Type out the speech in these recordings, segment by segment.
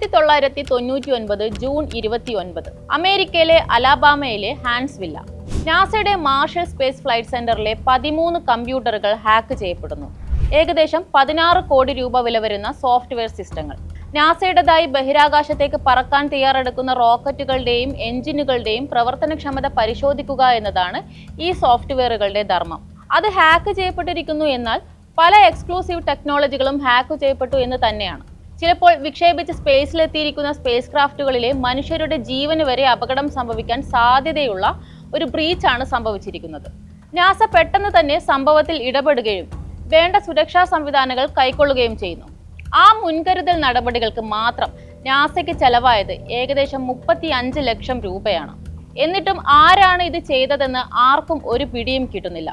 1999 June 29 അമേരിക്കയിലെ അലാബാമയിലെ ഹാൻസ്വില്ല നാസയുടെ Marshall Space flight സെന്ററിലെ 13 കമ്പ്യൂട്ടറുകൾ ഹാക്ക് ചെയ്യപ്പെടുന്നു. ഏകദേശം 16 കോടി രൂപ വില വരുന്ന സോഫ്റ്റ്വെയർ സിസ്റ്റങ്ങൾ. നാസയുടേതായി ബഹിരാകാശത്തേക്ക് പറക്കാൻ തയ്യാറെടുക്കുന്ന റോക്കറ്റുകളുടെയും എഞ്ചിനുകളുടെയും പ്രവർത്തനക്ഷമത പരിശോധിക്കുക എന്നതാണ് ഈ സോഫ്റ്റ്വെയറുകളുടെ ധർമ്മം. അത് ഹാക്ക് ചെയ്യപ്പെട്ടിരിക്കുന്നു എന്നാൽ പല എക്സ്ക്ലൂസീവ് ടെക്നോളജികളും ഹാക്ക് ചെയ്യപ്പെട്ടു എന്ന് തന്നെയാണ്. ചിലപ്പോൾ വിക്ഷേപിച്ച് സ്പേസിലെത്തിയിരിക്കുന്ന സ്പേസ് ക്രാഫ്റ്റുകളിലെ മനുഷ്യരുടെ ജീവന് വരെ അപകടം സംഭവിക്കാൻ സാധ്യതയുള്ള ഒരു ബ്രീച്ചാണ് സംഭവിച്ചിരിക്കുന്നത്. നാസ പെട്ടെന്ന് തന്നെ സംഭവത്തിൽ ഇടപെടുകയും വേണ്ട സുരക്ഷാ സംവിധാനങ്ങൾ കൈക്കൊള്ളുകയും ചെയ്യുന്നു. ആ മുൻകരുതൽ നടപടികൾക്ക് മാത്രം നാസയ്ക്ക് ചെലവായത് ഏകദേശം 35 ലക്ഷം രൂപയാണ്. എന്നിട്ടും ആരാണ് ഇത് ചെയ്തതെന്ന് ആർക്കും ഒരു പിടിയും കിട്ടുന്നില്ല.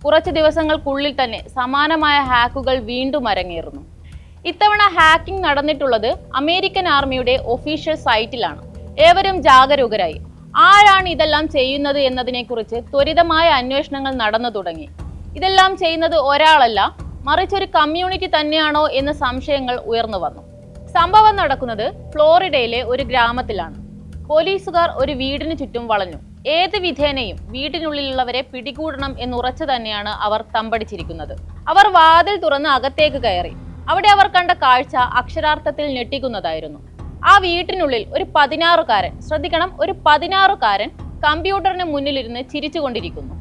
കുറച്ച് ദിവസങ്ങൾക്കുള്ളിൽ തന്നെ സമാനമായ ഹാക്കുകൾ വീണ്ടും അരങ്ങേറുന്നു. ഇത്തവണ ഹാക്കിംഗ് നടന്നിട്ടുള്ളത് അമേരിക്കൻ ആർമിയുടെ ഒഫീഷ്യൽ സൈറ്റിലാണ്. ഏവരും ജാഗരൂകരായി. ആരാണ് ഇതെല്ലാം ചെയ്യുന്നത് എന്നതിനെക്കുറിച്ച് ത്വരിതമായ അന്വേഷണങ്ങൾ നടന്നു തുടങ്ങി. ഇതെല്ലാം ചെയ്യുന്നത് ഒരാളല്ല, മറിച്ചൊരു കമ്മ്യൂണിറ്റി തന്നെയാണോ എന്ന സംശയങ്ങൾ ഉയർന്നു വന്നു. സംഭവം നടക്കുന്നത് ഫ്ലോറിഡയിലെ ഒരു ഗ്രാമത്തിലാണ്. പോലീസുകാർ ഒരു വീടിന് ചുറ്റും വളഞ്ഞു. ഏത് വിധേനയും വീടിനുള്ളിലുള്ളവരെ പിടികൂടണം എന്നുറച്ചു തന്നെയാണ് അവർ തമ്പടിച്ചിരിക്കുന്നത്. അവർ വാതിൽ തുറന്ന് അകത്തേക്ക് കയറി. അവിടെ അവർ കണ്ട കാഴ്ച അക്ഷരാർത്ഥത്തിൽ ഞെട്ടിക്കുന്നതായിരുന്നു. ആ വീട്ടിനുള്ളിൽ ഒരു 16-കാരൻ, ശ്രദ്ധിക്കണം, ഒരു 16-കാരൻ കമ്പ്യൂട്ടറിന് മുന്നിലിരുന്ന് ചിരിച്ചുകൊണ്ടിരിക്കുന്നു.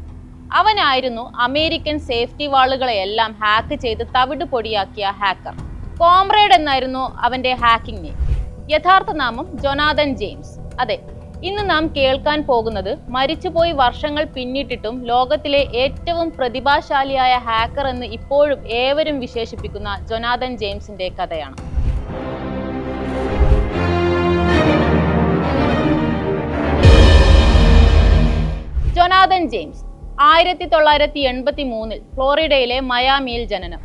അവനായിരുന്നു അമേരിക്കൻ സേഫ്റ്റി വാളുകളെയെല്ലാം ഹാക്ക് ചെയ്ത് തവിട് പൊടിയാക്കിയ ഹാക്കർ. കോംറേഡ് എന്നായിരുന്നു അവന്റെ ഹാക്കിംഗ് നെയിം. യഥാർത്ഥ നാമം ജൊനാഥൻ ജെയിംസ്. അതെ, ഇന്ന് നാം കേൾക്കാൻ പോകുന്നത് മരിച്ചുപോയി വർഷങ്ങൾ പിന്നിട്ടിട്ടും ലോകത്തിലെ ഏറ്റവും പ്രതിഭാശാലിയായ ഹാക്കർ എന്ന് ഇപ്പോഴും ഏവരും വിശേഷിപ്പിക്കുന്ന ജൊനാഥൻ ജെയിംസിന്റെ കഥയാണ്. ജൊനാഥൻ ജെയിംസ് 1983 ഫ്ലോറിഡയിലെ മയാമിയിൽ ജനനം.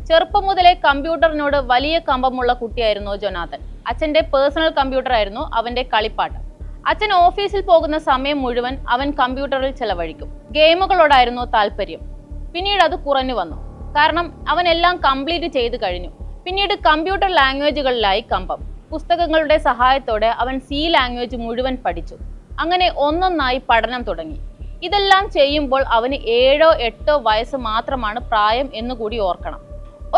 ചെറുപ്പം മുതലേ കമ്പ്യൂട്ടറിനോട് വലിയ കമ്പമുള്ള കുട്ടിയായിരുന്നു ജൊനാഥൻ. അച്ഛന്റെ പേഴ്സണൽ കമ്പ്യൂട്ടർ ആയിരുന്നു അവന്റെ കളിപ്പാട്ടം. അച്ഛൻ ഓഫീസിൽ പോകുന്ന സമയം മുഴുവൻ അവൻ കമ്പ്യൂട്ടറിൽ ചെലവഴിക്കും. ഗെയിമുകളോടായിരുന്നു താല്പര്യം. പിന്നീട് അത് കുറഞ്ഞു വന്നു. കാരണം അവൻ എല്ലാം കംപ്ലീറ്റ് ചെയ്ത് കഴിഞ്ഞു. പിന്നീട് കമ്പ്യൂട്ടർ ലാംഗ്വേജുകളിലായി കമ്പം. പുസ്തകങ്ങളുടെ സഹായത്തോടെ അവൻ സി ലാംഗ്വേജ് മുഴുവൻ പഠിച്ചു. അങ്ങനെ ഒന്നൊന്നായി പഠനം തുടങ്ങി. ഇതെല്ലാം ചെയ്യുമ്പോൾ അവന് 7-8 വയസ്സ് മാത്രമാണ് പ്രായം എന്നുകൂടി ഓർക്കണം.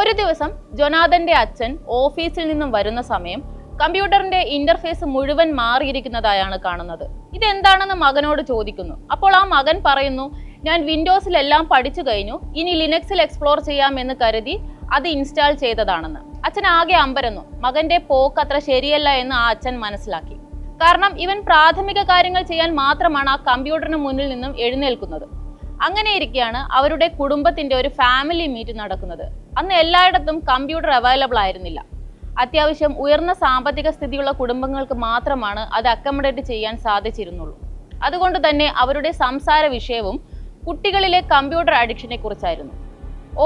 ഒരു ദിവസം ജൊനാഥന്റെ അച്ഛൻ ഓഫീസിൽ നിന്നും വരുന്ന സമയം കമ്പ്യൂട്ടറിന്റെ ഇന്റർഫേസ് മുഴുവൻ മാറിയിരിക്കുന്നതായാണ് കാണുന്നത്. ഇതെന്താണെന്ന് മകനോട് ചോദിക്കുന്നു. അപ്പോൾ ആ മകൻ പറയുന്നു, ഞാൻ വിൻഡോസിലെല്ലാം പഠിച്ചു കഴിഞ്ഞു, ഇനി ലിനക്സിൽ എക്സ്പ്ലോർ ചെയ്യാമെന്ന് കരുതി അത് ഇൻസ്റ്റാൾ ചെയ്തതാണെന്ന്. അച്ഛൻ ആകെ അമ്പരന്നു. മകന്റെ പോക്ക് അത്ര ശരിയല്ല എന്ന് ആ അച്ഛൻ മനസ്സിലാക്കി. കാരണം ഇവൻ പ്രാഥമിക കാര്യങ്ങൾ ചെയ്യാൻ മാത്രമാണ് ആ കമ്പ്യൂട്ടറിന് മുന്നിൽ നിന്നും എഴുന്നേൽക്കുന്നത്. അങ്ങനെ ഇരിക്കെയാണ് അവരുടെ കുടുംബത്തിന്റെ ഒരു ഫാമിലി മീറ്റ് നടക്കുന്നത്. അന്ന് എല്ലായിടത്തും കമ്പ്യൂട്ടർ അവൈലബിൾ ആയിരുന്നില്ല. അത്യാവശ്യം ഉയർന്ന സാമ്പത്തിക സ്ഥിതിയുള്ള കുടുംബങ്ങൾക്ക് മാത്രമാണ് അത് അക്കമഡേറ്റ് ചെയ്യാൻ സാധിച്ചിരുന്നുള്ളൂ. അതുകൊണ്ട് തന്നെ അവരുടെ സംസാര വിഷയവും കുട്ടികളിലെ കമ്പ്യൂട്ടർ അഡിക്ഷനെ കുറിച്ചായിരുന്നു.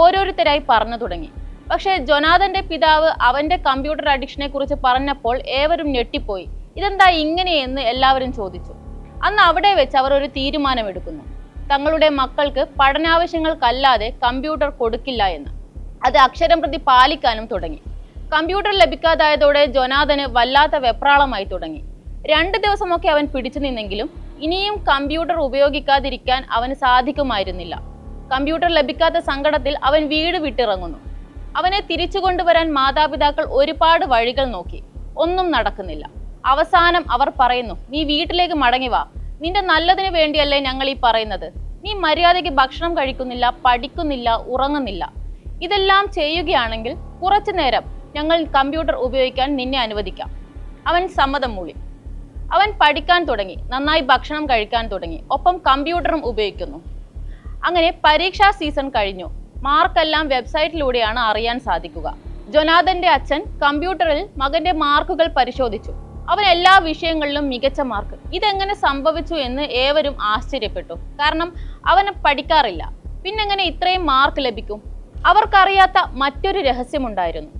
ഓരോരുത്തരായി പറഞ്ഞു തുടങ്ങി. പക്ഷേ ജൊനാഥന്റെ പിതാവ് അവന്റെ കമ്പ്യൂട്ടർ അഡിക്ഷനെ കുറിച്ച് പറഞ്ഞപ്പോൾ ഏവരും ഞെട്ടിപ്പോയി. ഇതെന്താ ഇങ്ങനെയെന്ന് എല്ലാവരും ചോദിച്ചു. അന്ന് അവിടെ വെച്ച് അവർ ഒരു തീരുമാനമെടുക്കുന്നു. തങ്ങളുടെ മക്കൾക്ക് പഠനാവശ്യങ്ങൾക്കല്ലാതെ കമ്പ്യൂട്ടർ കൊടുക്കില്ല എന്ന്. അത് അക്ഷരം പ്രതി പാലിക്കാനും തുടങ്ങി. കമ്പ്യൂട്ടർ ലഭിക്കാതായതോടെ ജൊനാഥന് വല്ലാത്ത വെപ്രാളമായി തുടങ്ങി. 2 ദിവസമൊക്കെ അവൻ പിടിച്ചു നിന്നെങ്കിലും ഇനിയും കമ്പ്യൂട്ടർ ഉപയോഗിക്കാതിരിക്കാൻ അവന് സാധിക്കുമായിരുന്നില്ല. കമ്പ്യൂട്ടർ ലഭിക്കാത്ത സങ്കടത്തിൽ അവൻ വീട് വിട്ടിറങ്ങുന്നു. അവനെ തിരിച്ചു കൊണ്ടുവരാൻ മാതാപിതാക്കൾ ഒരുപാട് വഴികൾ നോക്കി. ഒന്നും നടക്കുന്നില്ല. അവസാനം അവർ പറയുന്നു, നീ വീട്ടിലേക്ക് മടങ്ങി വാ, നിന്റെ നല്ലതിന് വേണ്ടിയല്ലേ ഞങ്ങൾ ഈ പറയുന്നത്. നീ മര്യാദയ്ക്ക് ഭക്ഷണം കഴിക്കുന്നില്ല, പഠിക്കുന്നില്ല, ഉറങ്ങുന്നില്ല. ഇതെല്ലാം ചെയ്യുകയാണെങ്കിൽ കുറച്ചു നേരം ഞങ്ങൾ കമ്പ്യൂട്ടർ ഉപയോഗിക്കാൻ നിന്നെ അനുവദിക്കാം. അവൻ സമ്മതം മൂളി. അവൻ പഠിക്കാൻ തുടങ്ങി, നന്നായി ഭക്ഷണം കഴിക്കാൻ തുടങ്ങി, ഒപ്പം കമ്പ്യൂട്ടറും ഉപയോഗിക്കുന്നു. അങ്ങനെ പരീക്ഷാ സീസൺ കഴിഞ്ഞു. മാർക്കെല്ലാം വെബ്സൈറ്റിലൂടെയാണ് അറിയാൻ സാധിക്കുക. ജൊനാഥന്റെ അച്ഛൻ കമ്പ്യൂട്ടറിൽ മകന്റെ മാർക്കുകൾ പരിശോധിച്ചു. അവൻ എല്ലാ വിഷയങ്ങളിലും മികച്ച മാർക്ക്. ഇതെങ്ങനെ സംഭവിച്ചു എന്ന് ഏവരും ആശ്ചര്യപ്പെട്ടു. കാരണം അവന് പഠിക്കാറില്ല. പിന്നെങ്ങനെ ഇത്രയും മാർക്ക് ലഭിക്കും? അവർക്കറിയാത്ത മറ്റൊരു രഹസ്യമുണ്ടായിരുന്നു.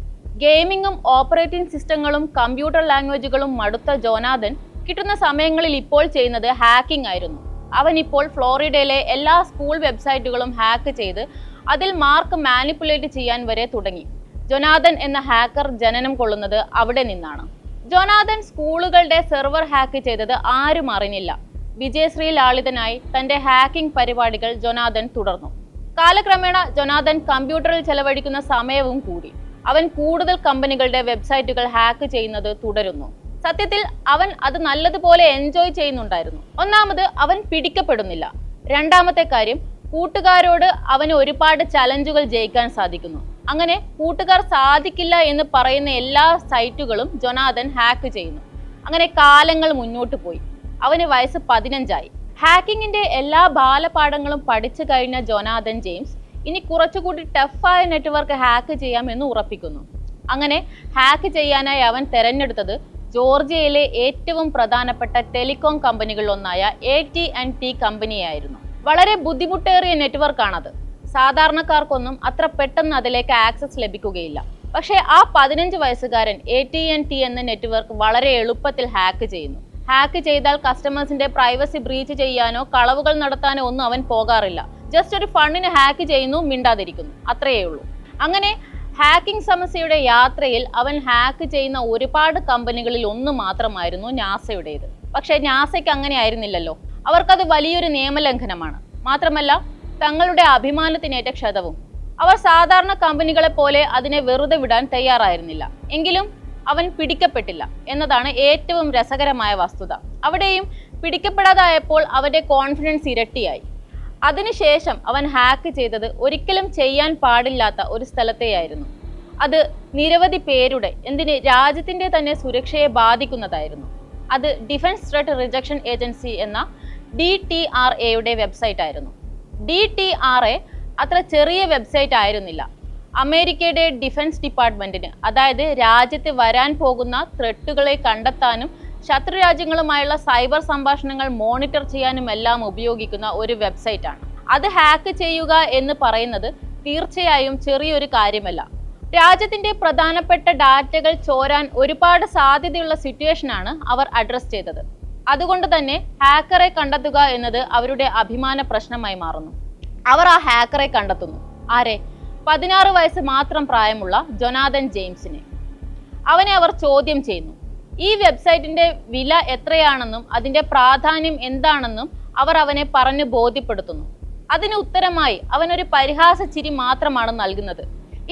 ഗെയിമിങ്ങും ഓപ്പറേറ്റിംഗ് സിസ്റ്റങ്ങളും കമ്പ്യൂട്ടർ ലാംഗ്വേജുകളും മടുത്ത ജൊനാഥൻ കിട്ടുന്ന സമയങ്ങളിൽ ഇപ്പോൾ ചെയ്യുന്നത് ഹാക്കിംഗ് ആയിരുന്നു. അവൻ ഇപ്പോൾ ഫ്ലോറിഡയിലെ എല്ലാ സ്കൂൾ വെബ്സൈറ്റുകളും ഹാക്ക് ചെയ്ത് അതിൽ മാർക്ക് മാനിപ്പുലേറ്റ് ചെയ്യാൻ വരെ തുടങ്ങി. ജൊനാഥൻ എന്ന ഹാക്കർ ജനനം കൊള്ളുന്നത് അവിടെ നിന്നാണ്. ജോനാഥൻ സ്കൂളുകളുടെ സെർവർ ഹാക്ക് ചെയ്തത് ആരും അറിഞ്ഞില്ല. വിജയശ്രീ ലാളിതനായി തന്റെ ഹാക്കിംഗ് പരിപാടികൾ ജോനാഥൻ തുടർന്നു. കാലക്രമേണ ജോനാഥൻ കമ്പ്യൂട്ടറിൽ ചെലവഴിക്കുന്ന സമയവും കൂടി. അവൻ കൂടുതൽ കമ്പനികളുടെ വെബ്സൈറ്റുകൾ ഹാക്ക് ചെയ്യുന്നത് തുടരുന്നു. സത്യത്തിൽ അവൻ അത് നല്ലതുപോലെ എൻജോയ് ചെയ്യുന്നുണ്ടായിരുന്നു. ഒന്നാമത്, അവൻ പിടിക്കപ്പെടുന്നില്ല. രണ്ടാമത്തെ കാര്യം, കൂട്ടുകാരോട് അവന് ഒരുപാട് ചലഞ്ചുകൾ ജയിക്കാൻ സാധിക്കുന്നു. അങ്ങനെ കൂട്ടുകാർ സാധിക്കില്ല എന്ന് പറയുന്ന എല്ലാ സൈറ്റുകളും ജോനാഥൻ ഹാക്ക് ചെയ്യുന്നു. അങ്ങനെ കാലങ്ങൾ മുന്നോട്ട് പോയി. അവന് വയസ്സ് 15ആയി. ഹാക്കിങ്ങിന്റെ എല്ലാ ബാലപാഠങ്ങളും പഠിച്ചു കഴിഞ്ഞ ജോനാഥൻ ജെയിംസ് ഇനി കുറച്ചുകൂടി ടഫായ നെറ്റ്വർക്ക് ഹാക്ക് ചെയ്യാമെന്ന് ഉറപ്പിക്കുന്നു. അങ്ങനെ ഹാക്ക് ചെയ്യാനായി അവൻ തെരഞ്ഞെടുത്തത് ജോർജിയയിലെ ഏറ്റവും പ്രധാനപ്പെട്ട ടെലികോം കമ്പനികളിലൊന്നായ AT&T കമ്പനിയായിരുന്നു. വളരെ ബുദ്ധിമുട്ടേറിയ നെറ്റ്വർക്കാണത്. സാധാരണക്കാർക്കൊന്നും അത്ര പെട്ടെന്ന് അതിലേക്ക് ആക്സസ് ലഭിക്കുകയില്ല. പക്ഷേ ആ 15 വയസ്സുകാരൻ AT&T എന്ന നെറ്റ്വർക്ക് വളരെ എളുപ്പത്തിൽ ഹാക്ക് ചെയ്യുന്നു. ഹാക്ക് ചെയ്താൽ കസ്റ്റമേഴ്സിന്റെ പ്രൈവസി ബ്രീച്ച് ചെയ്യാനോ കളവുകൾ നടത്താനോ ഒന്നും അവൻ പോകാറില്ല. ജസ്റ്റ് ഒരു ഫണ്ടിന് ഹാക്ക് ചെയ്യുന്നു, മിണ്ടാതിരിക്കുന്നു, അത്രയേ ഉള്ളൂ. അങ്ങനെ ഹാക്കിംഗ് സമസ്യയുടെ യാത്രയിൽ അവൻ ഹാക്ക് ചെയ്യുന്ന ഒരുപാട് കമ്പനികളിൽ ഒന്ന് മാത്രമായിരുന്നു നാസയുടേത്. പക്ഷേ നാസയ്ക്ക് അങ്ങനെ ആയിരുന്നില്ലല്ലോ. അവർക്കത് വലിയൊരു നിയമലംഘനമാണ്. മാത്രമല്ല തങ്ങളുടെ അഭിമാനത്തിനേറ്റ ക്ഷതവും. അവർ സാധാരണ കമ്പനികളെ പോലെ അതിനെ വെറുതെ വിടാൻ തയ്യാറായിരുന്നില്ല. എങ്കിലും അവൻ പിടിക്കപ്പെട്ടില്ല എന്നതാണ് ഏറ്റവും രസകരമായ വസ്തുത. അവിടെയും പിടിക്കപ്പെടാതായപ്പോൾ അവന്റെ കോൺഫിഡൻസ് ഇരട്ടിയായി. അതിനുശേഷം അവൻ ഹാക്ക് ചെയ്തത് ഒരിക്കലും ചെയ്യാൻ പാടില്ലാത്ത ഒരു സ്ഥലത്തെയായിരുന്നു. അത് നിരവധി പേരുടെ, രാജ്യത്തിന്റെ തന്നെ സുരക്ഷയെ ബാധിക്കുന്നതായിരുന്നു. അത് ഡിഫൻസ് ത്രെട്ട് റിജക്ഷൻ ഏജൻസി എന്ന DTRAയുടെ വെബ്സൈറ്റ് ആയിരുന്നു. DTRA അത്ര ചെറിയ വെബ്സൈറ്റ് ആയിരുന്നില്ല. അമേരിക്കയുടെ ഡിഫൻസ് ഡിപ്പാർട്ട്മെന്റിന്, അതായത് രാജ്യത്ത് വരാൻ പോകുന്ന ത്രെട്ടുകളെ കണ്ടെത്താനും ശത്രു രാജ്യങ്ങളുമായുള്ള സൈബർ സംഭാഷണങ്ങൾ മോണിറ്റർ ചെയ്യാനും എല്ലാം ഉപയോഗിക്കുന്ന ഒരു വെബ്സൈറ്റ് ആണ്. അത് ഹാക്ക് ചെയ്യുക എന്ന് പറയുന്നത് തീർച്ചയായും ചെറിയൊരു കാര്യമല്ല. രാജ്യത്തിന്റെ പ്രധാനപ്പെട്ട ഡാറ്റകൾ ചോരാൻ ഒരുപാട് സാധ്യതയുള്ള സിറ്റുവേഷനാണ് അവർ അഡ്രസ് ചെയ്തത്. അതുകൊണ്ട് തന്നെ ഹാക്കറെ കണ്ടെത്തുക എന്നത് അവരുടെ അഭിമാന പ്രശ്നമായി മാറുന്നു. അവർ ആ ഹാക്കറെ കണ്ടെത്തുന്നു. ആരെ? 16 വയസ്സ് മാത്രം പ്രായമുള്ള ജോനാഥൻ ജെയിംസിനെ. അവനെ അവർ ചോദ്യം ചെയ്യുന്നു. ഈ വെബ്സൈറ്റിന്റെ വില എത്രയാണെന്നും അതിന്റെ പ്രാധാന്യം എന്താണെന്നും അവർ അവനെ പറഞ്ഞു ബോധ്യപ്പെടുത്തുന്നു. അതിന് ഉത്തരമായി അവനൊരു പരിഹാസ ചിരി മാത്രമാണ് നൽകുന്നത്.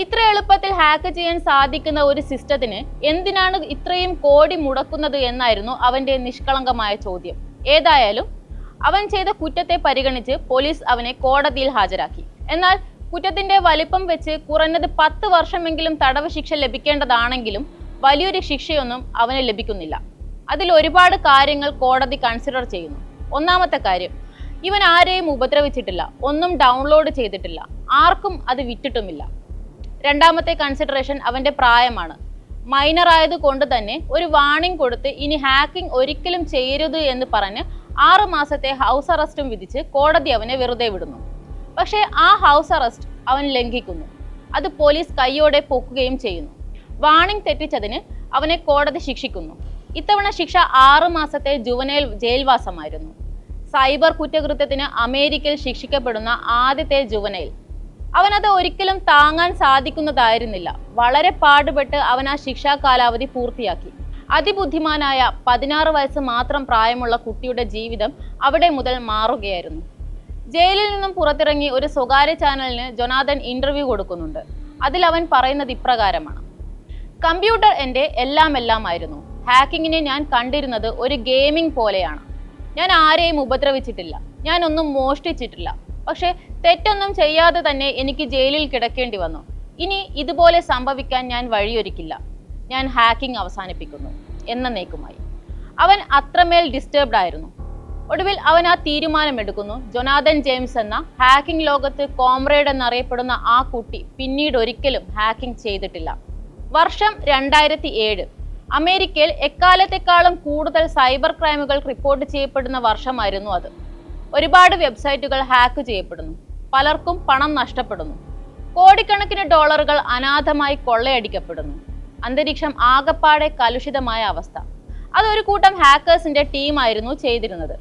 ഇത്ര എളുപ്പത്തിൽ ഹാക്ക് ചെയ്യാൻ സാധിക്കുന്ന ഒരു സിസ്റ്റത്തിന് എന്തിനാണ് ഇത്രയും കോടി മുടക്കുന്നത് എന്നായിരുന്നു അവന്റെ നിഷ്കളങ്കമായ ചോദ്യം. ഏതായാലും അവൻ ചെയ്ത കുറ്റത്തെ പരിഗണിച്ച് പോലീസ് അവനെ കോടതിയിൽ ഹാജരാക്കി. എന്നാൽ കുറ്റത്തിന്റെ വലിപ്പം വെച്ച് കുറഞ്ഞത് 10 വർഷമെങ്കിലും തടവ് ശിക്ഷ ലഭിക്കേണ്ടതാണെങ്കിലും വലിയൊരു ശിക്ഷയൊന്നും അവന് ലഭിക്കുന്നില്ല. അതിൽ ഒരുപാട് കാര്യങ്ങൾ കോടതി കൺസിഡർ ചെയ്യുന്നു. ഒന്നാമത്തെ കാര്യം, ഇവൻ ആരെയും ഉപദ്രവിച്ചിട്ടില്ല, ഒന്നും ഡൗൺലോഡ് ചെയ്തിട്ടില്ല, ആർക്കും അത് വിറ്റിട്ടുമില്ല. രണ്ടാമത്തെ കൺസിഡറേഷൻ അവന്റെ പ്രായമാണ്. മൈനർ ആയതുകൊണ്ട് തന്നെ ഒരു വാർണിംഗ് കൊടുത്ത് ഇനി ഹാക്കിംഗ് ഒരിക്കലും ചെയ്യരുത് എന്ന് പറഞ്ഞ് 6 മാസത്തെ ഹൗസ് അറസ്റ്റും വിധിച്ച് കോടതി അവനെ വെറുതെ വിടുന്നു. പക്ഷേ ആ ഹൗസ് അറസ്റ്റ് അവൻ ലംഘിക്കുന്നു. അത് പോലീസ് കൈയോടെ പൊക്കുകയും ചെയ്യുന്നു. വാർണിംഗ് തെറ്റിച്ചതിന് അവനെ കോടതി ശിക്ഷിക്കുന്നു. ഇത്തവണ ശിക്ഷ 6 മാസത്തെ ജുവനൈൽ ജയിൽവാസമായിരുന്നു. സൈബർ കുറ്റകൃത്യത്തിന് അമേരിക്കയിൽ ശിക്ഷിക്കപ്പെടുന്ന ആദ്യത്തെ ജുവനൈൽ. അവനത് ഒരിക്കലും താങ്ങാൻ സാധിക്കുന്നതായിരുന്നില്ല. വളരെ പാടുപെട്ട് അവൻ ആ ശിക്ഷാ കാലാവധി പൂർത്തിയാക്കി. അതിബുദ്ധിമാനായ 16 വയസ്സ് മാത്രം പ്രായമുള്ള കുട്ടിയുടെ ജീവിതം അവിടെ മുതൽ മാറുകയായിരുന്നു. ജയിലിൽ നിന്നും പുറത്തിറങ്ങി ഒരു സ്വകാര്യ ചാനലിന് ജോനാഥൻ ഇന്റർവ്യൂ കൊടുക്കുന്നുണ്ട്. അതിൽ അവൻ പറയുന്നത് ഇപ്രകാരമാണ്: കമ്പ്യൂട്ടർ എൻ്റെ എല്ലാമായിരുന്നു. ഹാക്കിങ്ങിനെ ഞാൻ കണ്ടിരുന്നത് ഒരു ഗെയിമിംഗ് പോലെയാണ്. ഞാൻ ആരെയും ഉപദ്രവിച്ചിട്ടില്ല, ഞാൻ ഒന്നും മോഷ്ടിച്ചിട്ടില്ല. പക്ഷെ തെറ്റൊന്നും ചെയ്യാതെ തന്നെ എനിക്ക് ജയിലിൽ കിടക്കേണ്ടി വന്നു. ഇനി ഇതുപോലെ സംഭവിക്കാൻ ഞാൻ വഴിയൊരുക്കില്ല. ഞാൻ ഹാക്കിംഗ് അവസാനിപ്പിക്കുന്നു എന്നേക്കുമായി. അവൻ അത്രമേൽ ഡിസ്റ്റർബ്ഡ് ആയിരുന്നു. ഒടുവിൽ അവൻ ആ തീരുമാനമെടുക്കുന്നു. ജോനാഥൻ ജെയിംസ് എന്ന ഹാക്കിംഗ് ലോകത്ത് കോമ്രേഡ് എന്നറിയപ്പെടുന്ന ആ കുട്ടി പിന്നീട് ഒരിക്കലും ഹാക്കിംഗ് ചെയ്തിട്ടില്ല. വർഷം 2007. അമേരിക്കയിൽ എക്കാലത്തെക്കാളും കൂടുതൽ സൈബർ ക്രൈമുകൾ റിപ്പോർട്ട് ചെയ്യപ്പെടുന്ന വർഷമായിരുന്നു അത്. ഒരുപാട് വെബ്സൈറ്റുകൾ ഹാക്ക് ചെയ്യപ്പെടുന്നു. പലർക്കും പണം നഷ്ടപ്പെടുന്നു. കോടിക്കണക്കിന് ഡോളറുകൾ അനാഥമായി കൊള്ളയടിക്കപ്പെടുന്നു. അന്തരീക്ഷം ആകപ്പാടെ കലുഷിതമായ അവസ്ഥ. അതൊരു കൂട്ടം ഹാക്കേഴ്സിന്റെ ടീമായിരുന്നു ചെയ്തിരുന്നത്.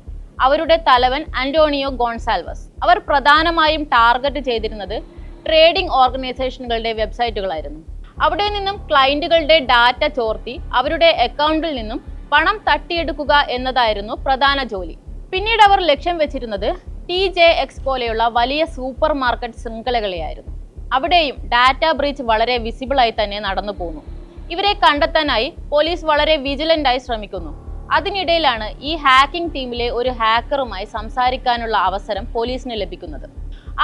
അവരുടെ തലവൻ അന്റോണിയോ ഗോൺസാൽവസ്. അവർ പ്രധാനമായും ടാർഗറ്റ് ചെയ്തിരുന്നത് ട്രേഡിംഗ് ഓർഗനൈസേഷനുകളുടെ വെബ്സൈറ്റുകളായിരുന്നു. അവിടെ നിന്നും ക്ലയന്റുകളുടെ ഡാറ്റ ചോർത്തി അവരുടെ അക്കൗണ്ടിൽ നിന്നും പണം തട്ടിയെടുക്കുക എന്നതായിരുന്നു പ്രധാന ജോലി. പിന്നീട് അവർ ലക്ഷ്യം വെച്ചിരുന്നത് TJX പോലെയുള്ള വലിയ സൂപ്പർ മാർക്കറ്റ് ശൃംഖലകളെയായിരുന്നു. അവിടെയും ഡാറ്റ ബ്രീച്ച് വളരെ വിസിബിളായി തന്നെ നടന്നു പോകുന്നു. ഇവരെ കണ്ടെത്താനായി പോലീസ് വളരെ വിജിലന്റായി ശ്രമിക്കുന്നു. അതിനിടയിലാണ് ഈ ഹാക്കിംഗ് ടീമിലെ ഒരു ഹാക്കറുമായി സംസാരിക്കാനുള്ള അവസരം പോലീസിന് ലഭിക്കുന്നത്.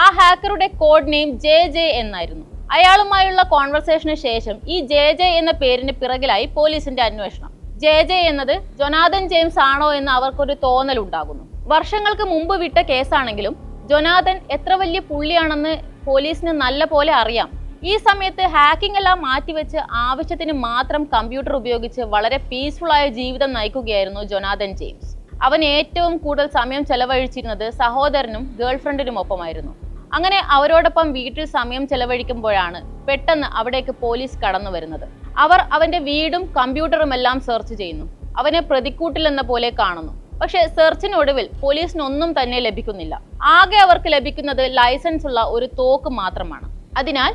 ആ ഹാക്കറുടെ കോഡ് നെയിം JJ എന്നായിരുന്നു. അയാളുമായുള്ള കോൺവെർസേഷന് ശേഷം ഈ JJ എന്ന പേരിന് പിറകിലായി പോലീസിന്റെ അന്വേഷണം. JJ എന്നത് ജൊനാഥൻ ജെയിംസ് ആണോ എന്ന് അവർക്കൊരു തോന്നലുണ്ടാകുന്നു. വർഷങ്ങൾക്ക് മുമ്പ് വിട്ട കേസാണെങ്കിലും ജൊനാഥൻ എത്ര വലിയ പുള്ളിയാണെന്ന് പോലീസിന് നല്ല പോലെ അറിയാം. ഈ സമയത്ത് ഹാക്കിംഗ് എല്ലാം മാറ്റിവെച്ച് ആവശ്യത്തിന് മാത്രം കമ്പ്യൂട്ടർ ഉപയോഗിച്ച് വളരെ പീസ്ഫുൾ ആയ ജീവിതം നയിക്കുകയായിരുന്നു ജൊനാഥൻ ജെയിംസ്. അവൻ ഏറ്റവും കൂടുതൽ സമയം ചെലവഴിച്ചിരുന്നത് സഹോദരനും ഗേൾഫ്രണ്ടിനുമൊപ്പമായിരുന്നു. അങ്ങനെ അവരോടൊപ്പം വീട്ടിൽ സമയം ചെലവഴിക്കുമ്പോഴാണ് പെട്ടെന്ന് അവിടേക്ക് പോലീസ് കടന്നു വരുന്നത്. അവർ അവന്റെ വീടും കമ്പ്യൂട്ടറും എല്ലാം സെർച്ച് ചെയ്യുന്നു. അവനെ പ്രതിക്കൂട്ടിലെന്ന പോലെ കാണുന്നു. പക്ഷേ സെർച്ചിനൊടുവിൽ പോലീസിനൊന്നും തന്നെ ലഭിക്കുന്നില്ല. ആകെ അവർക്ക് ലഭിക്കുന്നത് ലൈസൻസ് ഉള്ള ഒരു തോക്ക് മാത്രമാണ്. അതിനാൽ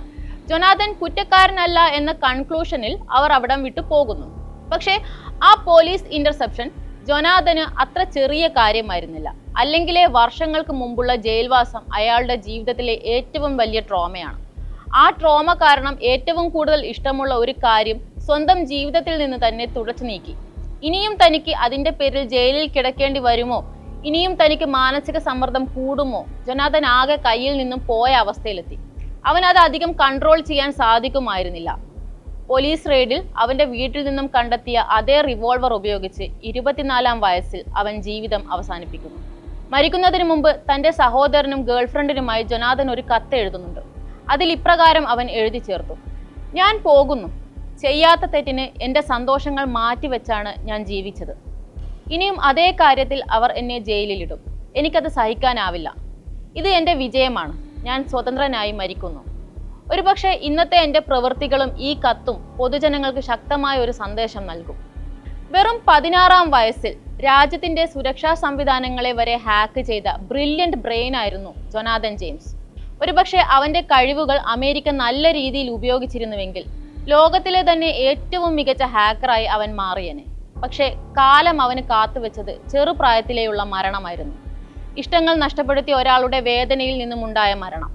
ജൊനാഥൻ കുറ്റക്കാരനല്ല എന്ന കൺക്ലൂഷനിൽ അവർ അവിടം വിട്ടു പോകുന്നു. പക്ഷേ ആ പോലീസ് ഇന്റർസെപ്ഷൻ ജൊനാഥന് അത്ര ചെറിയ കാര്യമായിരുന്നില്ല. അല്ലെങ്കിലേ വർഷങ്ങൾക്ക് മുമ്പുള്ള ജയിൽവാസം അയാളുടെ ജീവിതത്തിലെ ഏറ്റവും വലിയ ട്രോമയാണ്. ആ ട്രോമ കാരണം ഏറ്റവും കൂടുതൽ ഇഷ്ടമുള്ള ഒരു കാര്യം സ്വന്തം ജീവിതത്തിൽ നിന്ന് തന്നെ തുടച്ചു നീക്കി. ഇനിയും തനിക്ക് അതിന്റെ പേരിൽ ജയിലിൽ കിടക്കേണ്ടി വരുമോ, ഇനിയും തനിക്ക് മാനസിക സമ്മർദ്ദം കൂടുമോ, ജൊനാഥൻ ആകെ കയ്യിൽ നിന്നും പോയ അവസ്ഥയിലെത്തി. അവനത് അധികം കൺട്രോൾ ചെയ്യാൻ സാധിക്കുമായിരുന്നില്ല. പോലീസ് റെയ്ഡിൽ അവന്റെ വീട്ടിൽ നിന്നും കണ്ടെത്തിയ അതേ റിവോൾവർ ഉപയോഗിച്ച് 24-ാം വയസ്സിൽ അവൻ ജീവിതം അവസാനിപ്പിക്കുന്നു. മരിക്കുന്നതിന് മുമ്പ് തന്റെ സഹോദരനും ഗേൾഫ്രണ്ടിനുമായി ജൊനാഥൻ ഒരു കത്ത് എഴുതുന്നുണ്ട്. അതിൽ ഇപ്രകാരം അവൻ എഴുതി ചേർത്തു: ഞാൻ പോകുന്നു. ചെയ്യാത്ത തെറ്റിന് എൻ്റെ സന്തോഷങ്ങൾ മാറ്റിവെച്ചാണ് ഞാൻ ജീവിച്ചത്. ഇനിയും അതേ കാര്യത്തിൽ അവർ എന്നെ ജയിലിലിടും. എനിക്കത് സഹിക്കാനാവില്ല. ഇത് എൻ്റെ വിജയമാണ്. ഞാൻ സ്വതന്ത്രനായി മരിക്കുന്നു. ഒരുപക്ഷെ ഇന്നത്തെ എൻ്റെ പ്രവൃത്തികളും ഈ കത്തും പൊതുജനങ്ങൾക്ക് ശക്തമായ ഒരു സന്ദേശം നൽകും. വെറും 16-ാം വയസ്സിൽ രാജ്യത്തിന്റെ സുരക്ഷാ സംവിധാനങ്ങളെ വരെ ഹാക്ക് ചെയ്ത ബ്രില്യന്റ് ബ്രെയിൻ ആയിരുന്നു ജൊനാഥൻ ജെയിംസ്. ഒരുപക്ഷെ അവന്റെ കഴിവുകൾ അമേരിക്ക നല്ല രീതിയിൽ ഉപയോഗിച്ചിരുന്നുവെങ്കിൽ ലോകത്തിലെ തന്നെ ഏറ്റവും മികച്ച ഹാക്കറായി അവൻ മാറിയനെ. പക്ഷേ കാലം അവന് കാത്തുവെച്ചത് ചെറുപ്രായത്തിലെയുള്ള മരണമായിരുന്നു. ഇഷ്ടങ്ങൾ നഷ്ടപ്പെടുത്തിയ ഒരാളുടെ വേദനയിൽ നിന്നുമുണ്ടായ മരണം.